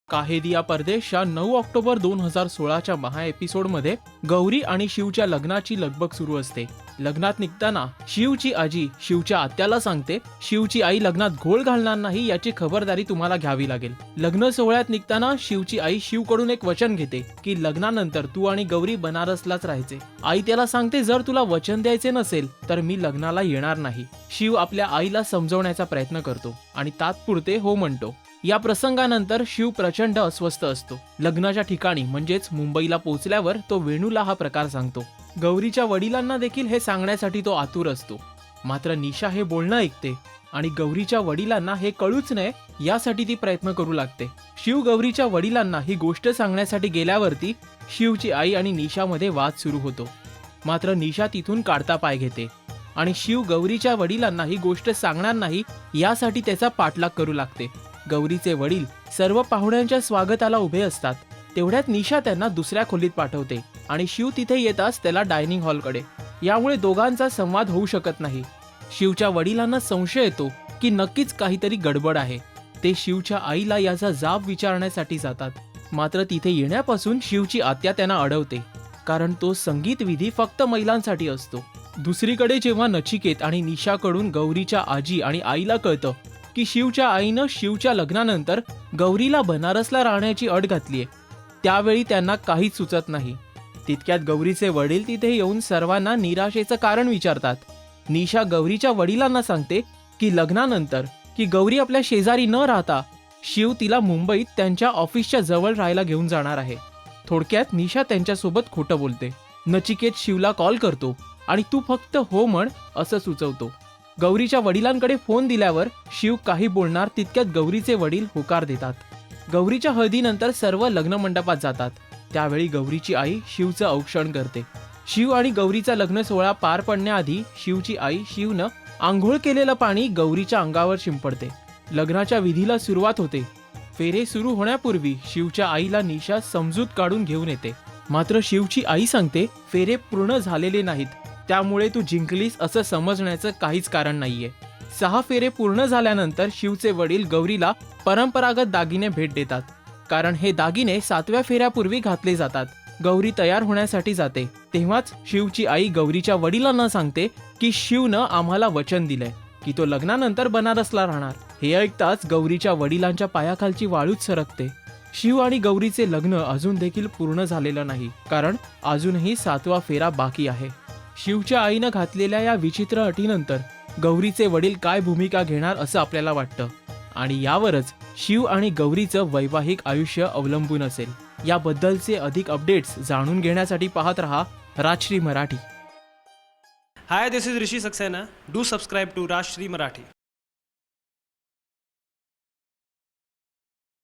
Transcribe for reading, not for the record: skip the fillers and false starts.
काहेदिया परदेशच्या 9 October 2016च्या महा एपिसोडमध्ये गौरी आणि शिवच्या लग्नाची लगबग सुरू असते. लग्नात निघताना शिवची आजी शिवच्या आत्याला सांगते, शिवची आई लग्नात घोळ घालणार नाही याची खबरदारी तुम्हाला घ्यावी लागेल. लग्न सोहळ्यात निघताना शिवची आई शिवकडून एक वचन घेते की लग्नानंतर तू आणि गौरी बनारसलाच राहायचे. आई त्याला सांगते, जर तुला वचन द्यायचे नसेल तर मी लग्नाला येणार नाही. शिव आपल्या आईला समजवण्याचा प्रयत्न करतो आणि तात्पुरते हो म्हणतो. या प्रसंगानंतर शिव प्रचंड अस्वस्थ असतो. लग्नाच्या ठिकाणी म्हणजेच मुंबईला पोहोचल्यावर तो वेणूला हा प्रकार सांगतो. गौरीच्या वडिलांना देखील हे सांगण्यासाठी तो आतुर असतो. मात्र निशा हे बोलणं ऐकते आणि गौरीच्या वडिलांना हे कळूच नये यासाठी ती प्रयत्न करू लागते. शिव गौरीच्या वडिलांना ही गोष्ट सांगण्यासाठी गेल्यावरती शिवची आई आणि निशामध्ये वाद सुरू होतो. मात्र निशा तिथून काढता पाय घेते आणि शिव गौरीच्या वडिलांना ही गोष्ट सांगणार नाही यासाठी त्याचा पाठलाग करू लागते. गौरीचे वडील सर्व पाहुण्यांच्या स्वागताला उभे असतात. तेवढ्यात निशा त्यांना दुसऱ्या खोलीत पाठवते आणि शिव तिथे येताच त्याला डायनिंग हॉलकडे. यामुळे दोघांचा संवाद होऊ शकत नाही. शिवच्या वडिलांना संशय येतो की नक्कीच काहीतरी गडबड आहे. ते शिवच्या आईला याचा जाब विचारण्यासाठी जातात. मात्र तिथे येण्यापासून शिवची आत्या त्यांना अडवते, कारण तो संगीत विधी फक्त महिलांसाठी असतो. दुसरीकडे जेव्हा नचिकेत आणि निशाकडून गौरीच्या आजी आणि आईला कळतं की शिवच्या आईनं शिवच्या लग्नानंतर गौरीला बनारसला राहण्याची अट घातलीये, त्यावेळी त्यांना काहीच सुचत नाही. तितक्यात गौरीचे वडील तिथे येऊन सर्वांना निराशेचं कारण विचारतात. निशा गौरीच्या वडिलांना सांगते की लग्नानंतर की गौरी आपल्या शेजारी न राहता शिव तिला मुंबईत त्यांच्या ऑफिसच्या जवळ राहायला घेऊन जाणार आहे. थोडक्यात निशा त्यांच्यासोबत खोटं बोलते. नचिकेत शिवला कॉल करतो आणि तू फक्त हो म्हण असं सुचवतो. गौरीच्या वडिलांकडे फोन दिल्यावर शिव काही बोलणार तितक्यात गौरीचे वडील होकार देतात. गौरीच्या हळदीनंतर सर्व लग्न मंडपात जातात. त्यावेळी गौरीची आई शिवचं औक्षण करते. शिव आणि गौरीचा लग्न सोहळा पार पडण्याआधी शिवची आई शिवनं आंघोळ केलेलं पाणी गौरीच्या अंगावर शिंपडते. लग्नाच्या विधीला सुरुवात होते. फेरे सुरू होण्यापूर्वी शिवच्या आईला निशा समजूत काढून घेऊन येते. मात्र शिवची आई सांगते, फेरे पूर्ण झालेले नाहीत, त्यामुळे तू जिंकलीस असं समजण्याचं काहीच कारण नाहीये. 6 फेरे पूर्ण झाल्यानंतर शिवचे वडील गौरीला परंपरागत दागिने भेट देतात, कारण हे दागिने 7व्या फेऱ्यापूर्वी घातले जातात. गौरी तयार होण्यासाठी जाते तेव्हाच शिवची आई गौरीच्या वडिलांना सांगते की शिवनं आम्हाला वचन दिलंय की तो लग्नानंतर बनारसला राहणार. हे ऐकताच गौरीच्या वडिलांच्या पायाखालची वाळूच सरकते. शिव आणि गौरीचे लग्न अजून देखील पूर्ण झालेलं नाही, कारण अजूनही 7वा फेरा बाकी आहे. शिवच्या आईनं घातलेल्या या विचित्र अटीनंतर गौरीचे वडील काय भूमिका घेणार असं आपल्याला वाटतं, आणि यावरच शिव आणि गौरीचं वैवाहिक आयुष्य अवलंबून असेल. याबद्दलचे अधिक अपडेट्स जाणून घेण्यासाठी पाहत रहा Rajshri Marathi. Hi, this is Rishi Saxena. Do subscribe to Rashtree Marathi.